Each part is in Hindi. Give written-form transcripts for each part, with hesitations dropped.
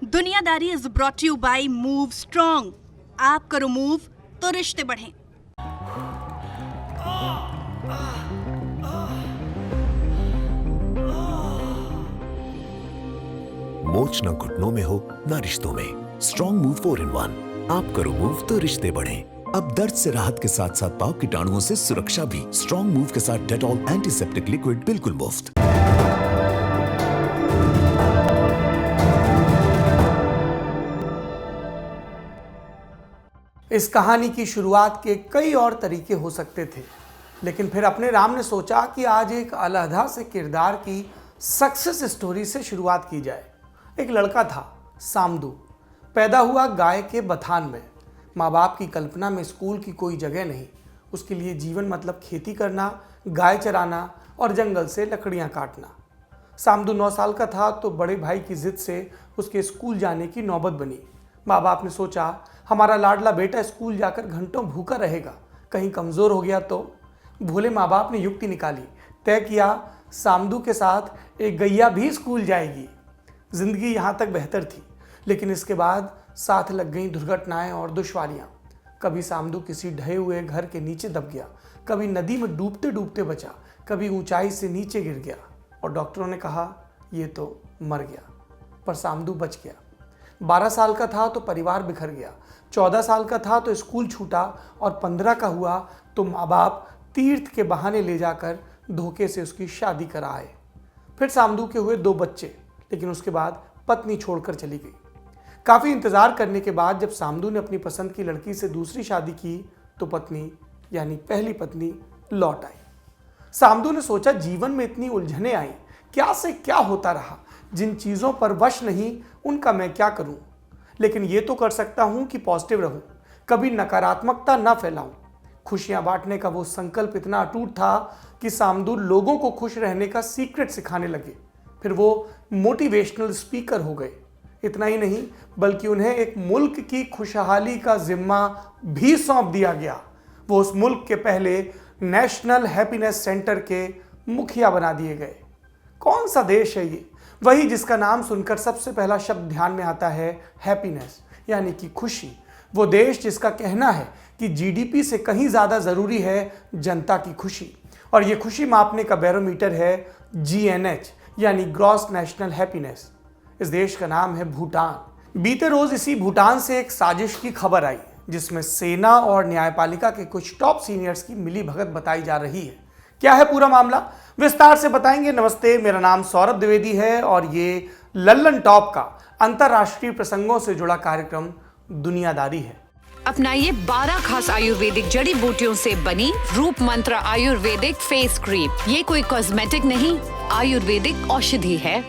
दुनियादारी is brought you by Move Strong. आप करो मूव तो रिश्ते बढ़ें। मोच न घुटनों में हो न रिश्तों में। Strong move 4-in-1। आप करो मूव तो रिश्ते बढ़ें। अब दर्द से राहत के साथ साथ पाव कीटाणुओं से सुरक्षा भी। स्ट्रॉन्ग मूव के साथ डेटॉल एंटीसेप्टिक लिक्विड बिल्कुल मुफ्त। इस कहानी की शुरुआत के कई और तरीके हो सकते थे, लेकिन फिर अपने राम ने सोचा कि आज एक अलहदा से किरदार की सक्सेस स्टोरी से शुरुआत की जाए। एक लड़का था सामदू, पैदा हुआ गाय के बथान में। माँ बाप की कल्पना में स्कूल की कोई जगह नहीं। उसके लिए जीवन मतलब खेती करना, गाय चराना और जंगल से लकड़ियाँ काटना। सामदू 9 साल का था तो बड़े भाई की जिद से उसके स्कूल जाने की नौबत बनी। माँ बाप ने सोचा हमारा लाडला बेटा स्कूल जाकर घंटों भूखा रहेगा, कहीं कमज़ोर हो गया तो। भोले माँ बाप ने युक्ति निकाली, तय किया सामदू के साथ एक गैया भी स्कूल जाएगी। जिंदगी यहाँ तक बेहतर थी, लेकिन इसके बाद साथ लग गई दुर्घटनाएं और दुश्वारियाँ। कभी सामदू किसी ढहे हुए घर के नीचे दब गया, कभी नदी में डूबते डूबते बचा, कभी ऊंचाई से नीचे गिर गया और डॉक्टरों ने कहा ये तो मर गया। पर सामदू बच गया। 12 साल का था तो परिवार बिखर गया, 14 साल का था तो स्कूल छूटा और 15 का हुआ तो माँ बाप तीर्थ के बहाने ले जाकर धोखे से उसकी शादी कराए। फिर सामदू के हुए 2 बच्चे, लेकिन उसके बाद पत्नी छोड़कर चली गई। काफ़ी इंतज़ार करने के बाद जब सामदू ने अपनी पसंद की लड़की से दूसरी शादी की तो पत्नी यानी पहली पत्नी लौट आई। सामदू ने सोचा जीवन में इतनी उलझने आई, क्या से क्या होता रहा, जिन चीज़ों पर वश नहीं उनका मैं क्या करूं। लेकिन ये तो कर सकता हूं कि पॉजिटिव रहूं, कभी नकारात्मकता ना फैलाऊं। खुशियां बांटने का वो संकल्प इतना अटूट था कि सामदू लोगों को खुश रहने का सीक्रेट सिखाने लगे। फिर वो मोटिवेशनल स्पीकर हो गए। इतना ही नहीं बल्कि उन्हें एक मुल्क की खुशहाली का जिम्मा भी सौंप दिया गया। वो उस मुल्क के पहले नेशनल हैप्पीनेस सेंटर के मुखिया बना दिए गए। कौन सा देश है ये? वही जिसका नाम सुनकर सबसे पहला शब्द ध्यान में आता है हैप्पीनेस, यानी कि खुशी। वो देश जिसका कहना है कि जीडीपी से कहीं ज़्यादा ज़रूरी है जनता की खुशी। और ये खुशी मापने का बैरोमीटर है जीएनएच, यानी ग्रॉस नेशनल हैप्पीनेस। इस देश का नाम है भूटान। बीते रोज इसी भूटान से एक साजिश की खबर आई, जिसमें सेना और न्यायपालिका के कुछ टॉप सीनियर्स की मिलीभगत बताई जा रही है। क्या है पूरा मामला, विस्तार से बताएंगे। नमस्ते, मेरा नाम सौरभ द्विवेदी है और ये लल्लन टॉप का अंतरराष्ट्रीय प्रसंगों से जुड़ा कार्यक्रम दुनियादारी है। अपनाइए 12 खास आयुर्वेदिक जड़ी बूटियों से बनी रूप मंत्र आयुर्वेदिक फेस क्रीम। ये कोई कॉस्मेटिक नहीं, आयुर्वेदिक औषधि है।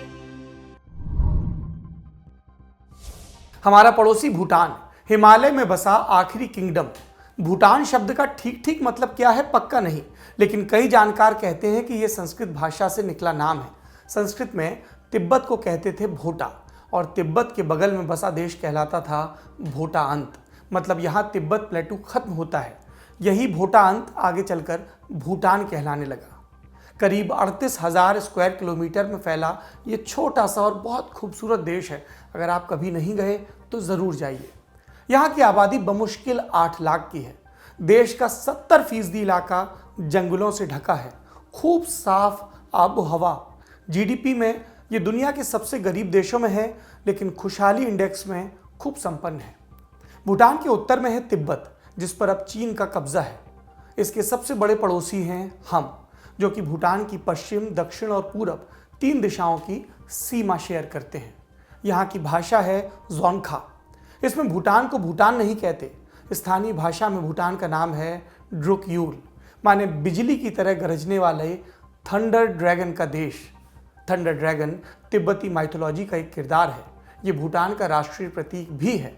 हमारा पड़ोसी भूटान, हिमालय में बसा आखिरी किंगडम। भूटान शब्द का ठीक ठीक मतलब क्या है पक्का नहीं, लेकिन कई जानकार कहते हैं कि यह संस्कृत भाषा से निकला नाम है। संस्कृत में तिब्बत को कहते थे भोटा और तिब्बत के बगल में बसा देश कहलाता था भोटा अंत। मतलब यहाँ तिब्बत प्लेटू खत्म होता है। यही भोटा अंत आगे चलकर भूटान कहलाने लगा। करीब 38,000 स्क्वायर किलोमीटर में फैला ये छोटा सा और बहुत खूबसूरत देश है। अगर आप कभी नहीं गए तो ज़रूर जाइए। यहाँ की आबादी बमुश्किल 8 लाख की है। देश का 70% इलाका जंगलों से ढका है। खूब साफ आबो हवा। जीडीपी में ये दुनिया के सबसे गरीब देशों में है, लेकिन खुशहाली इंडेक्स में खूब संपन्न है। भूटान के उत्तर में है तिब्बत, जिस पर अब चीन का कब्जा है। इसके सबसे बड़े पड़ोसी हैं हम, जो कि भूटान की पश्चिम, दक्षिण और पूरब 3 दिशाओं की सीमा शेयर करते हैं। यहाँ की भाषा है ज़ोंगखा। इसमें भूटान को भूटान नहीं कहते। स्थानीय भाषा में भूटान का नाम है ड्रुकयूल, माने बिजली की तरह गरजने वाले थंडर ड्रैगन का देश। थंडर ड्रैगन तिब्बती माइथोलॉजी का एक किरदार है। ये भूटान का राष्ट्रीय प्रतीक भी है।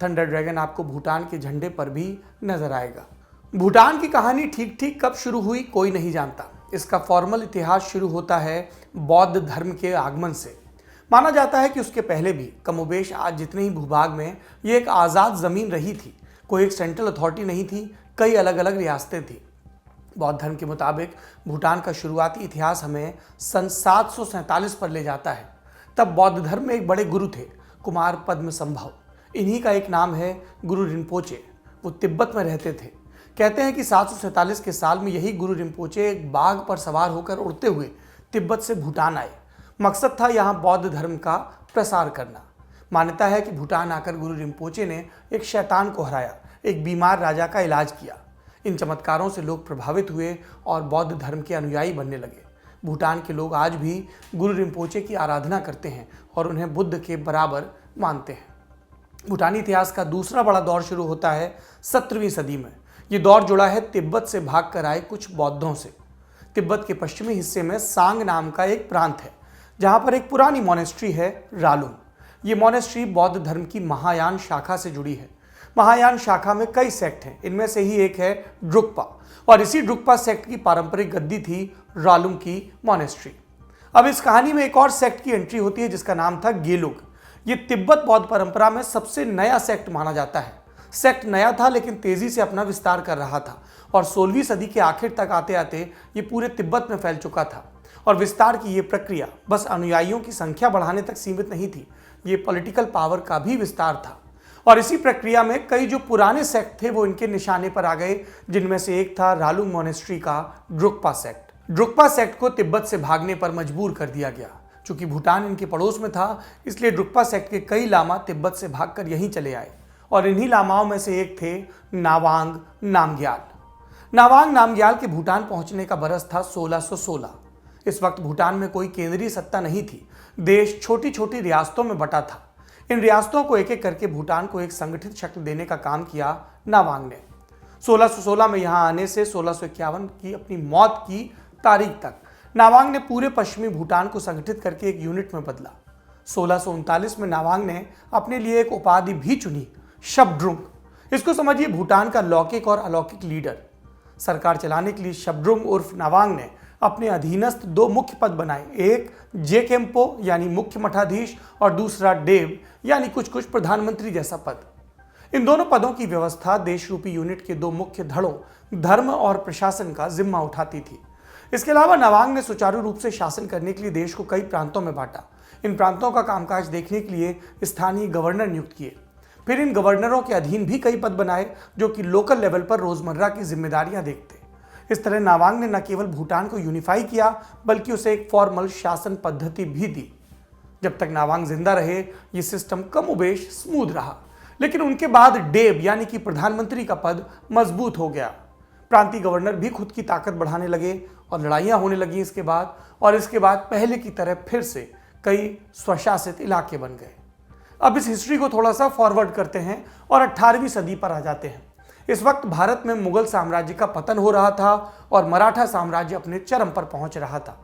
थंडर ड्रैगन आपको भूटान के झंडे पर भी नजर आएगा। भूटान की कहानी ठीक ठीक कब शुरू हुई कोई नहीं जानता। इसका फॉर्मल इतिहास शुरू होता है बौद्ध धर्म के आगमन से। माना जाता है कि उसके पहले भी कमोबेश आज जितने ही भूभाग में ये एक आज़ाद ज़मीन रही थी। कोई एक सेंट्रल अथॉरिटी नहीं थी, कई अलग अलग रियासतें थी। बौद्ध धर्म के मुताबिक भूटान का शुरुआती इतिहास हमें सन 747 पर ले जाता है। तब बौद्ध धर्म में एक बड़े गुरु थे, कुमार पद्म संभव। इन्हीं का एक नाम है गुरु रिम्पोचे। वो तिब्बत में रहते थे। कहते हैं कि 747 के साल में यही गुरु रिम्पोचे एक बाघ पर सवार होकर उड़ते हुए तिब्बत से भूटान आए। मकसद था यहाँ बौद्ध धर्म का प्रसार करना। मान्यता है कि भूटान आकर गुरु रिम्पोचे ने एक शैतान को हराया, एक बीमार राजा का इलाज किया। इन चमत्कारों से लोग प्रभावित हुए और बौद्ध धर्म के अनुयायी बनने लगे। भूटान के लोग आज भी गुरु रिम्पोचे की आराधना करते हैं और उन्हें बुद्ध के बराबर मानते हैं। भूटानी इतिहास का दूसरा बड़ा दौर शुरू होता है 17वीं सदी में। ये दौर जुड़ा है तिब्बत से भाग कर आए कुछ बौद्धों से। तिब्बत के पश्चिमी हिस्से में सांग नाम का एक प्रांत है, जहाँ पर एक पुरानी मोनेस्ट्री है रालुंग। ये मोनेस्ट्री बौद्ध धर्म की महायान शाखा से जुड़ी है। महायान शाखा में कई सेक्ट हैं, इनमें से ही एक है ड्रुक्पा, और इसी ड्रुक्पा सेक्ट की पारंपरिक गद्दी थी रालुंग की मोनेस्ट्री। अब इस कहानी में एक और सेक्ट की एंट्री होती है जिसका नाम था गेलुग। ये तिब्बत बौद्ध परंपरा में सबसे नया सेक्ट माना जाता है। सेक्ट नया था लेकिन तेजी से अपना विस्तार कर रहा था और 16वीं सदी के आखिर तक आते आते ये पूरे तिब्बत में फैल चुका था। और विस्तार की ये प्रक्रिया बस अनुयायियों की संख्या बढ़ाने तक सीमित नहीं थी, ये पॉलिटिकल पावर का भी विस्तार था। और इसी प्रक्रिया में कई जो पुराने सेक्ट थे वो इनके निशाने पर आ गए, जिनमें से एक था रालुंग मोनेस्ट्री का ड्रुक्पा सेक्ट। ड्रुक्पा सेक्ट को तिब्बत से भागने पर मजबूर कर दिया गया। चूंकि भूटान इनके पड़ोस में था, इसलिए ड्रुक्पा सेक्ट के कई लामा तिब्बत से भागकर यहीं चले आए और इन्हीं लामाओं में से एक थे नावांग नामग्याल। नावांग नामग्याल के भूटान पहुंचने का बरस था 1616। इस वक्त भूटान में कोई केंद्रीय सत्ता नहीं थी। देश छोटी छोटी रियासतों में बटा था। इन रियासतों को एक एक करके भूटान को एक संगठित शक्ल देने का काम किया नावांग ने। 1616 में यहाँ आने से 1651 की अपनी मौत की तारीख तक नावांग ने पूरे पश्चिमी भूटान को संगठित करके एक यूनिट में बदला। 1639 में नावांग ने अपने लिए एक उपाधि भी चुनी, शब्द्रुंग। इसको समझिए भूटान का लौकिक और अलौकिक लीडर। सरकार चलाने के लिए शब्द्रुंग उर्फ नावांग ने अपने अधीनस्थ दो मुख्य पद बनाए, एक जेकेम्पो यानी मुख्य मठाधीश और दूसरा डेव यानी कुछ कुछ प्रधानमंत्री जैसा पद। इन दोनों पदों की व्यवस्था देश रूपी यूनिट के दो मुख्य धड़ों धर्म और प्रशासन का जिम्मा उठाती थी। इसके अलावा नावांग ने सुचारू रूप से शासन करने के लिए देश को कई प्रांतों में बांटा। इन प्रांतों का कामकाज देखने के लिए स्थानीय गवर्नर नियुक्त किए। फिर इन गवर्नरों के अधीन भी कई पद बनाए जो कि लोकल लेवल पर रोजमर्रा की जिम्मेदारियां देखते। इस तरह नावांग ने न केवल भूटान को यूनिफाई किया बल्कि उसे एक फॉर्मल शासन पद्धति भी दी। जब तक नावांग जिंदा रहे ये सिस्टम कमोबेश स्मूथ रहा, लेकिन उनके बाद डेव यानी कि प्रधानमंत्री का पद मजबूत हो गया। प्रांतीय गवर्नर भी खुद की ताकत बढ़ाने लगे और लड़ाइयाँ होने लगी इसके बाद पहले की तरह फिर से कई स्वशासित इलाके बन गए। अब इस हिस्ट्री को थोड़ा सा फॉरवर्ड करते हैं और 18वीं सदी पर आ जाते हैं। इस वक्त भारत में मुगल साम्राज्य का पतन हो रहा था और मराठा साम्राज्य अपने चरम पर पहुंच रहा था।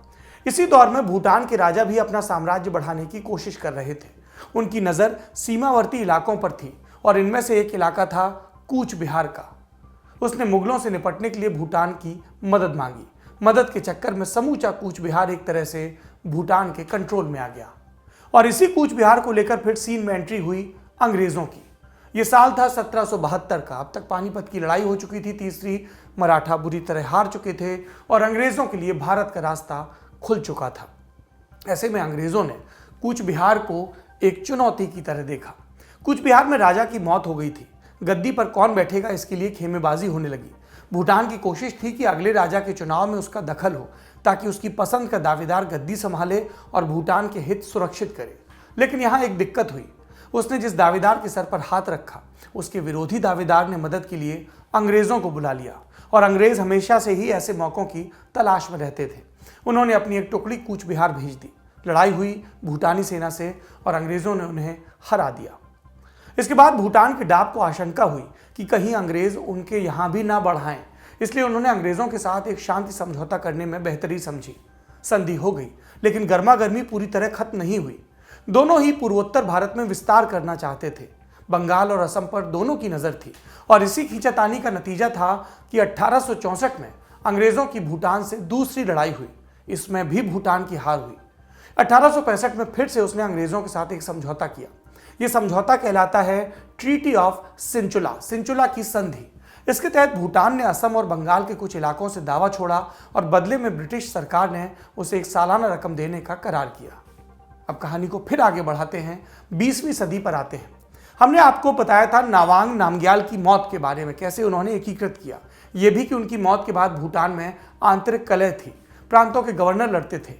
इसी दौर में भूटान के राजा भी अपना साम्राज्य बढ़ाने की कोशिश कर रहे थे। उनकी नज़र सीमावर्ती इलाकों पर थी और इनमें से एक इलाका था कूच बिहार का। उसने मुगलों से निपटने के लिए भूटान की मदद मांगी। मदद के चक्कर में समूचा कूच बिहार एक तरह से भूटान के कंट्रोल में आ गया और इसी कूच बिहार को लेकर फिर सीन में एंट्री हुई अंग्रेजों की। ये साल था 1772 का। अब तक पानीपत की लड़ाई हो चुकी थी, तीसरी मराठा बुरी तरह हार चुके थे और अंग्रेजों के लिए भारत का रास्ता खुल चुका था। ऐसे में अंग्रेजों ने कूच बिहार को एक चुनौती की तरह देखा। कूच बिहार में राजा की मौत हो गई थी। गद्दी पर कौन बैठेगा इसके लिए खेमेबाजी होने लगी। भूटान की कोशिश थी कि अगले राजा के चुनाव में उसका दखल हो ताकि उसकी पसंद का दावेदार गद्दी संभाले और भूटान के हित सुरक्षित करे। लेकिन यहाँ एक दिक्कत हुई। उसने जिस दावेदार के सर पर हाथ रखा उसके विरोधी दावेदार ने मदद के लिए अंग्रेजों को बुला लिया और अंग्रेज हमेशा से ही ऐसे मौकों की तलाश में रहते थे। उन्होंने अपनी एक टुकड़ी कूच बिहार भेज दी। लड़ाई हुई भूटानी सेना से और अंग्रेजों ने उन्हें हरा दिया। इसके बाद भूटान के डाक को आशंका हुई कि कहीं अंग्रेज उनके यहाँ भी ना बढ़ाएं, इसलिए उन्होंने अंग्रेजों के साथ एक शांति समझौता करने में बेहतरी समझी। संधि हो गई लेकिन गर्मा गर्मी पूरी तरह खत्म नहीं हुई। दोनों ही पूर्वोत्तर भारत में विस्तार करना चाहते थे। बंगाल और असम पर दोनों की नज़र थी और इसी खींचातानी का नतीजा था कि 1864 में अंग्रेजों की भूटान से दूसरी लड़ाई हुई। इसमें भी भूटान की हार हुई। 1865 में फिर से उसने अंग्रेजों के साथ एक समझौता किया। यह समझौता कहलाता है ट्रीटी ऑफ सिंचुला, सिंचुला की संधि। इसके तहत भूटान ने असम और बंगाल के कुछ इलाकों से दावा छोड़ा और बदले में ब्रिटिश सरकार ने उसे एक सालाना रकम देने का करार किया। अब कहानी को फिर आगे बढ़ाते हैं, 20वीं सदी पर आते हैं। हमने आपको बताया था नावांग नामग्याल की मौत के बारे में, कैसे उन्होंने एकीकृत किया, यह भी कि उनकी मौत के बाद भूटान में आंतरिक कलह थी, प्रांतों के गवर्नर लड़ते थे।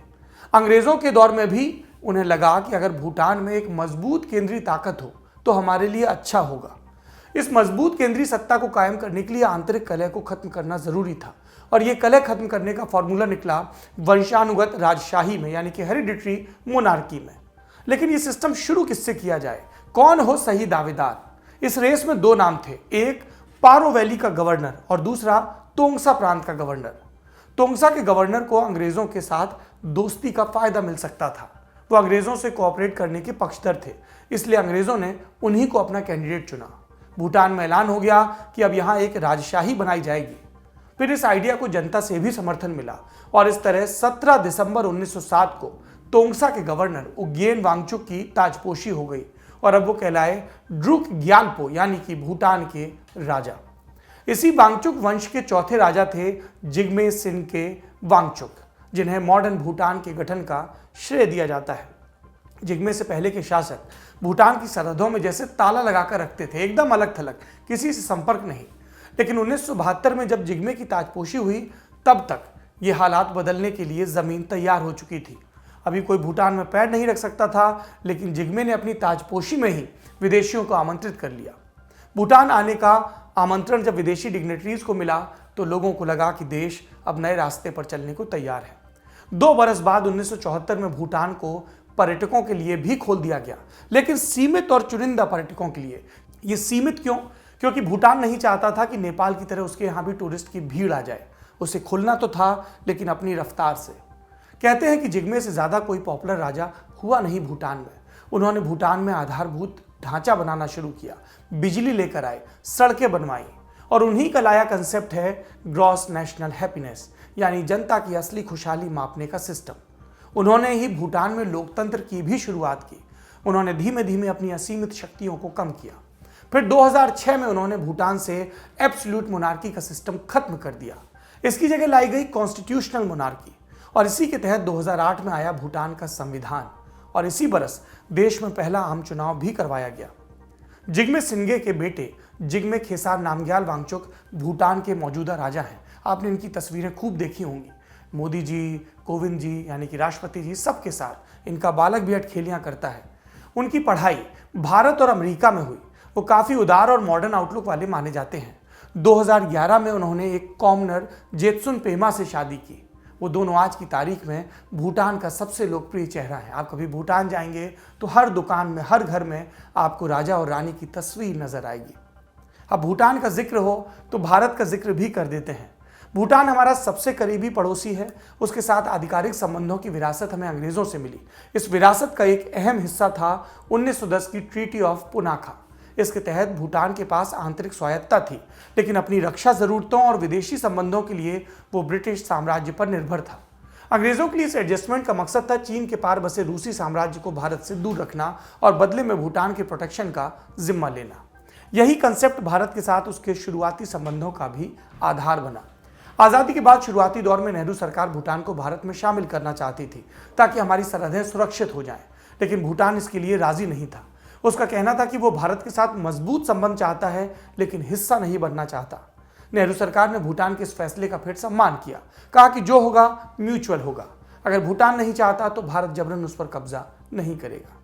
अंग्रेजों के दौर में भी उन्हें लगा कि अगर भूटान में एक मजबूत केंद्रीय ताकत हो तो हमारे लिए अच्छा होगा। इस मजबूत केंद्रीय सत्ता को कायम करने के लिए आंतरिक कलह को खत्म करना जरूरी था, और यह कलह खत्म करने का फॉर्मूला निकला वंशानुगत राजशाही में, यानी कि हेरिडिटरी मोनार्की में। लेकिन यह सिस्टम शुरू किससे किया जाए, कौन हो सही दावेदार। इस रेस में दो नाम थे, एक पारो वैली का गवर्नर और दूसरा तोंगसा प्रांत का गवर्नर। तोंगसा के गवर्नर को अंग्रेजों के साथ दोस्ती का फायदा मिल सकता था, वो अंग्रेजों से कोऑपरेट करने के पक्षधर थे, इसलिए अंग्रेजों ने उन्हीं को अपना कैंडिडेट चुना। भूटान में ऐलान हो गया कि अब यहां एक राजशाही बनाई जाएगी। फिर इस आइडिया को जनता से भी समर्थन मिला और इस तरह 17 दिसंबर 1907 को तोंगसा के गवर्नर उग्येन वांगचुक की ताजपोशी हो गई और अब वो कहलाए ड्रुक ग्यालपो, यानी कि भूटान के राजा। इसी वांगचुक वंश के चौथे राजा थे जिग्मे सिन्के वांगचुक, जिन्हें मॉडर्न भूटान के गठन का श्रेय दिया जाता है। जिग्मे से पहले के शासक भूटान की सरहदों में जैसे ताला लगाकर रखते थे, एकदम अलग थलग, किसी से संपर्क नहीं। लेकिन 1972 में जब जिग्मे की ताजपोशी हुई, तब तक ये हालात बदलने के लिए जमीन तैयार हो चुकी थी। अभी कोई भूटान में पैर नहीं रख सकता था, लेकिन जिग्मे ने अपनी ताजपोशी में ही विदेशियों को आमंत्रित कर लिया। भूटान आने का आमंत्रण जब विदेशी डिग्नेटरीज को मिला तो लोगों को लगा कि देश अब नए रास्ते पर चलने को तैयार है। 2 बरस बाद 1974 में भूटान को पर्यटकों के लिए भी खोल दिया गया, लेकिन सीमित और चुनिंदा पर्यटकों के लिए। ये सीमित क्यों? क्योंकि भूटान नहीं चाहता था कि नेपाल की तरह उसके यहाँ भी टूरिस्ट की भीड़ आ जाए। उसे खुलना तो था, लेकिन अपनी रफ्तार से। कहते हैं कि जिग्मे से ज़्यादा कोई पॉपुलर राजा हुआ नहीं भूटान में। उन्होंने भूटान में आधारभूत ढांचा बनाना शुरू किया, बिजली लेकर आए, सड़कें बनवाई, और उन्हीं का लाया कंसेप्ट है ग्रॉस नेशनल हैप्पीनेस, यानी जनता की असली खुशहाली मापने का सिस्टम। उन्होंने ही भूटान में लोकतंत्र की भी शुरुआत की। उन्होंने धीमे धीमे अपनी असीमित शक्तियों को कम किया। फिर 2006 में उन्होंने भूटान से एब्सोल्यूट मोनार्की का सिस्टम खत्म कर दिया। इसकी जगह लाई गई कॉन्स्टिट्यूशनल मोनार्की, और इसी के तहत 2008 में आया भूटान का संविधान, और इसी बरस देश में पहला आम चुनाव भी करवाया गया। जिग्मे सिन्गे के बेटे जिग्मे खेसार नामग्याल वांगचुक भूटान के मौजूदा राजा हैं। आपने इनकी तस्वीरें खूब देखी होंगी। मोदी जी, कोविंद जी यानी कि राष्ट्रपति जी, सबके साथ इनका बालक भी अटखेलियां करता है। उनकी पढ़ाई भारत और अमेरिका में हुई। वो काफ़ी उदार और मॉडर्न आउटलुक वाले माने जाते हैं। 2011 में उन्होंने एक कॉमनर जेत्सुन पेमा से शादी की। वो दोनों आज की तारीख में भूटान का सबसे लोकप्रिय चेहरा है। आप कभी भूटान जाएंगे तो हर दुकान में, हर घर में आपको राजा और रानी की तस्वीर नजर आएगी। अब भूटान का जिक्र हो तो भारत का जिक्र भी कर देते हैं। भूटान हमारा सबसे करीबी पड़ोसी है। उसके साथ आधिकारिक संबंधों की विरासत हमें अंग्रेजों से मिली। इस विरासत का एक अहम हिस्सा था 1910 की ट्रीटी ऑफ पुनाखा। इसके तहत भूटान के पास आंतरिक स्वायत्तता थी, लेकिन अपनी रक्षा जरूरतों और विदेशी संबंधों के लिए वो ब्रिटिश साम्राज्य पर निर्भर था। अंग्रेजों के लिए इस एडजस्टमेंट का मकसद था चीन के पार बसे रूसी साम्राज्य को भारत से दूर रखना और बदले में भूटान के प्रोटेक्शन का जिम्मा लेना। यही कंसेप्ट भारत के साथ उसके शुरुआती संबंधों का भी आधार बना। आज़ादी के बाद शुरुआती दौर में नेहरू सरकार भूटान को भारत में शामिल करना चाहती थी ताकि हमारी सरहदें सुरक्षित हो जाएं, लेकिन भूटान इसके लिए राजी नहीं था। उसका कहना था कि वो भारत के साथ मजबूत संबंध चाहता है, लेकिन हिस्सा नहीं बनना चाहता। नेहरू सरकार ने भूटान के इस फैसले का फिर सम्मान किया, कहा कि जो होगा म्यूचुअल होगा। अगर भूटान नहीं चाहता तो भारत जबरन उस पर कब्जा नहीं करेगा।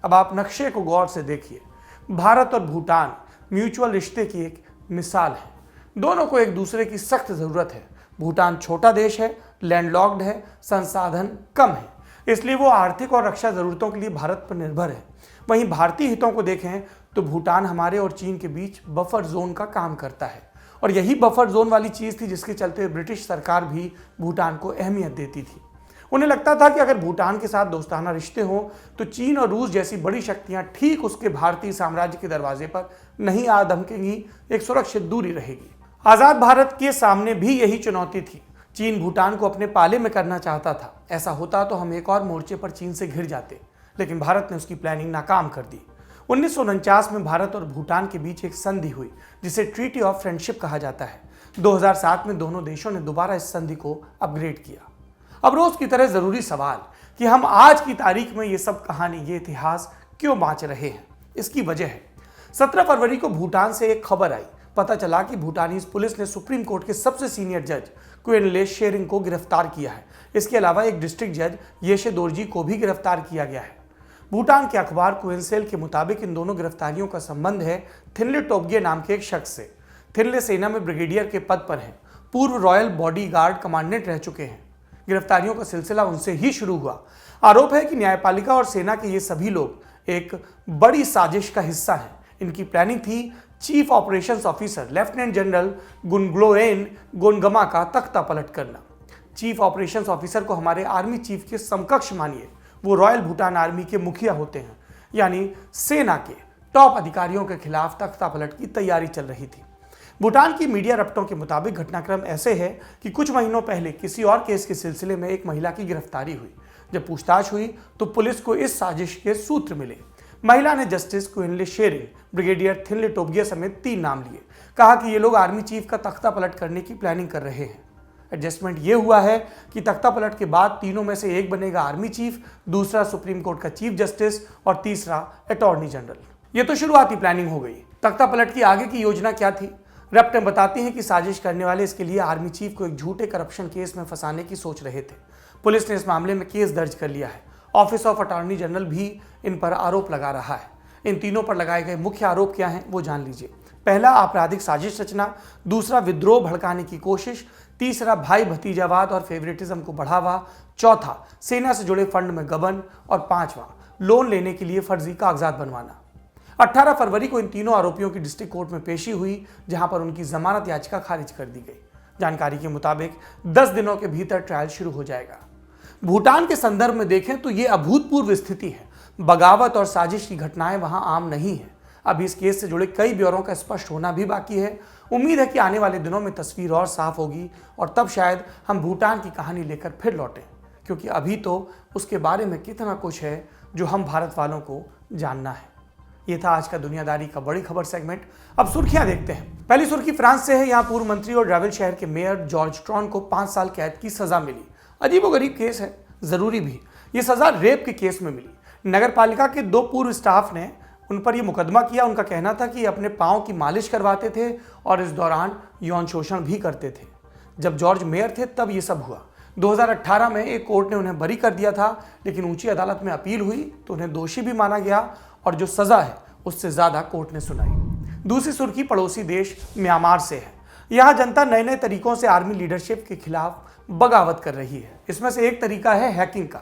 अब आप नक्शे को गौर से देखिए। भारत और भूटान म्यूचुअल रिश्ते की एक मिसाल है। दोनों को एक दूसरे की सख्त जरूरत है। भूटान छोटा देश है, लैंडलॉक्ड है, संसाधन कम है, इसलिए वो आर्थिक और रक्षा जरूरतों के लिए भारत पर निर्भर है। वहीं भारतीय हितों को देखें तो भूटान हमारे और चीन के बीच बफर जोन का काम करता है, और यही बफर जोन वाली चीज थी जिसके चलते ब्रिटिश सरकार भी भूटान को अहमियत देती थी। उन्हें लगता था कि अगर भूटान के साथ दोस्ताना रिश्ते हों तो चीन और रूस जैसी बड़ी शक्तियां ठीक उसके भारतीय साम्राज्य के दरवाजे पर नहीं आ धमकेंगी, एक सुरक्षित दूरी रहेगी। आजाद भारत के सामने भी यही चुनौती थी। चीन भूटान को अपने पाले में करना चाहता था। ऐसा होता तो हम एक और मोर्चे पर चीन से घिर जाते, लेकिन भारत ने उसकी प्लानिंग नाकाम कर दी। 1949 में भारत और भूटान के बीच एक संधि हुई जिसे ट्रीटी ऑफ फ्रेंडशिप कहा जाता है। 2007 में दोनों देशों ने दोबारा इस संधि को अपग्रेड किया। अब रोज की तरह जरूरी सवाल कि हम आज की तारीख में ये सब कहानी, ये इतिहास क्यों बांच रहे हैं। इसकी वजह है 17 फरवरी को भूटान से एक खबर आई। पता चला कि भूटानीज पुलिस ने सुप्रीम कोर्ट के सबसे सीनियर जज क्विनले शेरिंग को गिरफ्तार किया है। इसके अलावा एक डिस्ट्रिक्ट जज येशे दोरजी को भी गिरफ्तार किया गया है। भूटान के अखबार क्विंसेल के मुताबिक इन दोनों गिरफ्तारियों का संबंध है थिनले टोब्गे नाम के एक शख्स से। थिनले सेना में ब्रिगेडियर के पद पर हैं, पूर्व रॉयल बॉडीगार्ड कमांडेंट रह चुके हैं। गिरफ्तारियों का सिलसिला उनसे ही शुरू हुआ। आरोप है कि न्यायपालिका और सेना के ये सभी लोग एक बड़ी साजिश का हिस्सा हैं। इनकी प्लानिंग थी chief operations officer lieutenant general गुनग्लोएन गोनगमा का तख्ता पलट करना। चीफ ऑपरेशंस ऑफिसर को हमारे आर्मी चीफ के समकक्ष मानिए। वो रॉयल भूटान आर्मी के मुखिया होते हैं, यानी सेना के टॉप अधिकारियों के खिलाफ तख्ता पलट की तैयारी चल रही थी। भूटान की मीडिया रपटों के मुताबिक घटनाक्रम ऐसे है कि कुछ महीनों पहले किसी और केस के सिलसिले में एक महिला की गिरफ्तारी हुई। जब पूछताछ हुई तो पुलिस को इस साजिश के सूत्र मिले। महिला ने जस्टिस क्विनले शेरिंग, ब्रिगेडियर थिनले टोब्गे समेत 3 नाम लिए। कहा कि ये लोग आर्मी चीफ का तख्ता पलट करने की प्लानिंग कर रहे हैं। एडजस्टमेंट ये हुआ है कि तख्ता पलट के बाद तीनों में से एक बनेगा आर्मी चीफ, दूसरा सुप्रीम कोर्ट का चीफ जस्टिस और तीसरा अटॉर्नी जनरल। ये तो शुरुआती प्लानिंग हो गई। तख्ता पलट की आगे की योजना क्या थी? रपटें बताती हैं कि साजिश करने वाले इसके लिए आर्मी चीफ को एक झूठे करप्शन केस में फंसाने की सोच रहे थे। पुलिस ने इस मामले में केस दर्ज कर लिया है। ऑफिस ऑफ अटॉर्नी जनरल भी इन पर आरोप लगा रहा है। इन तीनों पर लगाए गए मुख्य आरोप क्या हैं वो जान लीजिए। पहला, आपराधिक साजिश रचना। दूसरा, विद्रोह भड़काने की कोशिश। तीसरा, भाई भतीजावाद और फेवरेटिज्म को बढ़ावा। चौथा, सेना से जुड़े फंड में गबन। और पांचवा, लोन लेने के लिए फर्जी कागजात बनवाना। 18 फरवरी को इन तीनों आरोपियों की डिस्ट्रिक्ट कोर्ट में पेशी हुई, जहां पर उनकी जमानत याचिका खारिज कर दी गई। जानकारी के मुताबिक 10 दिनों के भीतर ट्रायल शुरू हो जाएगा। भूटान के संदर्भ में देखें तो ये अभूतपूर्व स्थिति है। बगावत और साजिश की घटनाएं वहां आम नहीं है। अभी इस केस से जुड़े कई ब्यौरों का स्पष्ट होना भी बाकी है। उम्मीद है कि आने वाले दिनों में तस्वीर और साफ होगी और तब शायद हम भूटान की कहानी लेकर फिर लौटें, क्योंकि अभी तो उसके बारे में कितना कुछ है जो हम भारत वालों को जानना है। ये था आज का दुनियादारी का बड़ी खबर सेगमेंट। अब सुर्खियां देखते हैं। पहली सुर्खी फ्रांस से है। यहाँ पूर्व मंत्री और ड्राविल शहर के मेयर जॉर्ज ट्रॉन को 5 साल कैद की सजा मिली। अजीबोगरीब केस है, जरूरी भी। ये सजा रेप के केस में मिली। नगर पालिका के 2 पूर्व स्टाफ ने उन पर यह मुकदमा किया। उनका कहना था कि अपने पांव की मालिश करवाते थे और इस दौरान यौन शोषण भी करते थे। जब जॉर्ज मेयर थे तब ये सब हुआ। 2018 में एक कोर्ट ने उन्हें बरी कर दिया था, लेकिन ऊंची अदालत में अपील हुई तो उन्हें दोषी भी माना गया और जो सजा है उससे ज्यादा कोर्ट ने सुनाई। दूसरी सुर्खी पड़ोसी देश म्यांमार से है। यहाँ जनता नए नए तरीकों से आर्मी लीडरशिप के खिलाफ बगावत कर रही है। इसमें से एक तरीका है हैकिंग का।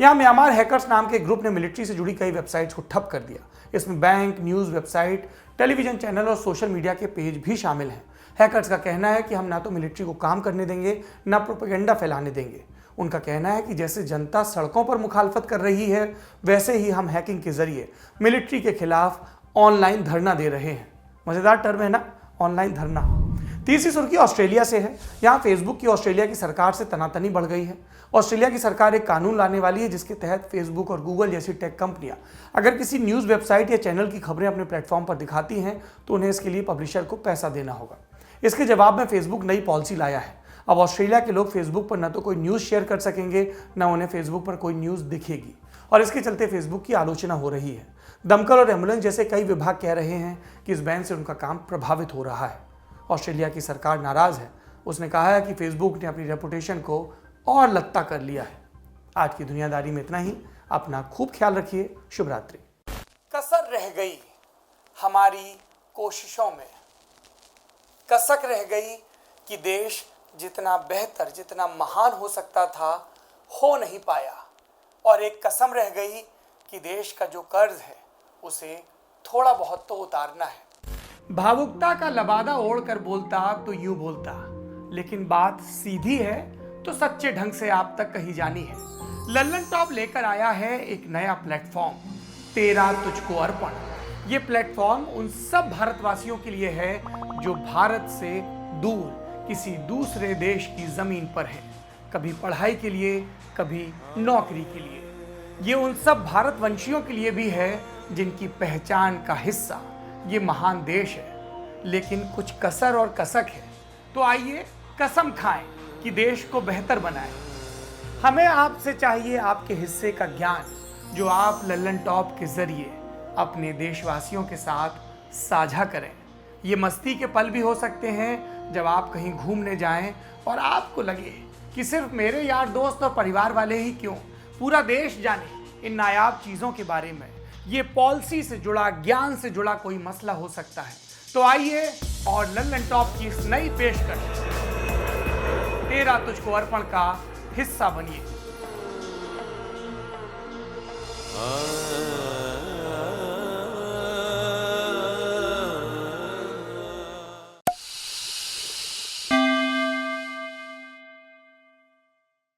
यहाँ म्यांमार हैकर्स नाम के ग्रुप ने मिलिट्री से जुड़ी कई वेबसाइट्स को ठप कर दिया। इसमें bank, news website, television channel और सोशल मीडिया के पेज भी शामिल हैं। हैकर्स का कहना है कि हम ना तो मिलिट्री को काम करने देंगे, ना प्रोपेगेंडा फैलाने देंगे। उनका कहना है कि जैसे जनता सड़कों पर मुखालफत कर रही है, वैसे ही हम हैकिंग के जरिए मिलिट्री के खिलाफ ऑनलाइन धरना दे रहे हैं। मज़ेदार टर्म है ना, ऑनलाइन धरना। तीसरी सुर्खी ऑस्ट्रेलिया से है। यहाँ फेसबुक की ऑस्ट्रेलिया की सरकार से तनातनी बढ़ गई है। ऑस्ट्रेलिया की सरकार एक कानून लाने वाली है जिसके तहत फेसबुक और गूगल जैसी टेक कंपनियां अगर किसी न्यूज़ वेबसाइट या चैनल की खबरें अपने प्लेटफॉर्म पर दिखाती हैं तो उन्हें इसके लिए पब्लिशर को पैसा देना होगा। इसके जवाब में फेसबुक नई पॉलिसी लाया है। अब ऑस्ट्रेलिया के लोग फेसबुक पर न तो कोई न्यूज़ शेयर कर सकेंगे, न उन्हें फेसबुक पर कोई न्यूज़ दिखेगी, और इसके चलते फेसबुक की आलोचना हो रही है। दमकल और एम्बुलेंस जैसे कई विभाग कह रहे हैं कि इस बैन से उनका काम प्रभावित हो रहा है। ऑस्ट्रेलिया की सरकार नाराज है। उसने कहा है कि फेसबुक ने अपनी रेपुटेशन को और लत्ता कर लिया है। आज की दुनियादारी में इतना ही। अपना खूब ख्याल रखिए। शुभ रात्रि। कसर रह गई हमारी कोशिशों में, कसक रह गई कि देश जितना बेहतर, जितना महान हो सकता था, हो नहीं पाया। और एक कसम रह गई कि देश का जो कर्ज है उसे थोड़ा बहुत तो उतारना है। भावुकता का लबादा ओढ़कर बोलता तो यूं बोलता, लेकिन बात सीधी है तो सच्चे ढंग से आप तक कही जानी है। लल्लन टॉप लेकर आया है एक नया प्लेटफॉर्म, तेरा तुझको अर्पण। ये प्लेटफॉर्म उन सब भारतवासियों के लिए है जो भारत से दूर किसी दूसरे देश की जमीन पर है, कभी पढ़ाई के लिए, कभी नौकरी के लिए। ये उन सब भारतवंशियों के लिए भी है जिनकी पहचान का हिस्सा ये महान देश है, लेकिन कुछ कसर और कसक है। तो आइए कसम खाएं कि देश को बेहतर बनाएं। हमें आपसे चाहिए आपके हिस्से का ज्ञान जो आप लल्लन टॉप के जरिए अपने देशवासियों के साथ साझा करें। ये मस्ती के पल भी हो सकते हैं जब आप कहीं घूमने जाएं और आपको लगे कि सिर्फ मेरे यार दोस्त और परिवार वाले ही क्यों, पूरा देश जाने इन नायाब चीज़ों के बारे में। ये पॉलिसी से जुड़ा, ज्ञान से जुड़ा कोई मसला हो सकता है। तो आइए और लल्लन टॉप की इस नई पेशकश तेरा तुझको अर्पण का हिस्सा बनिए।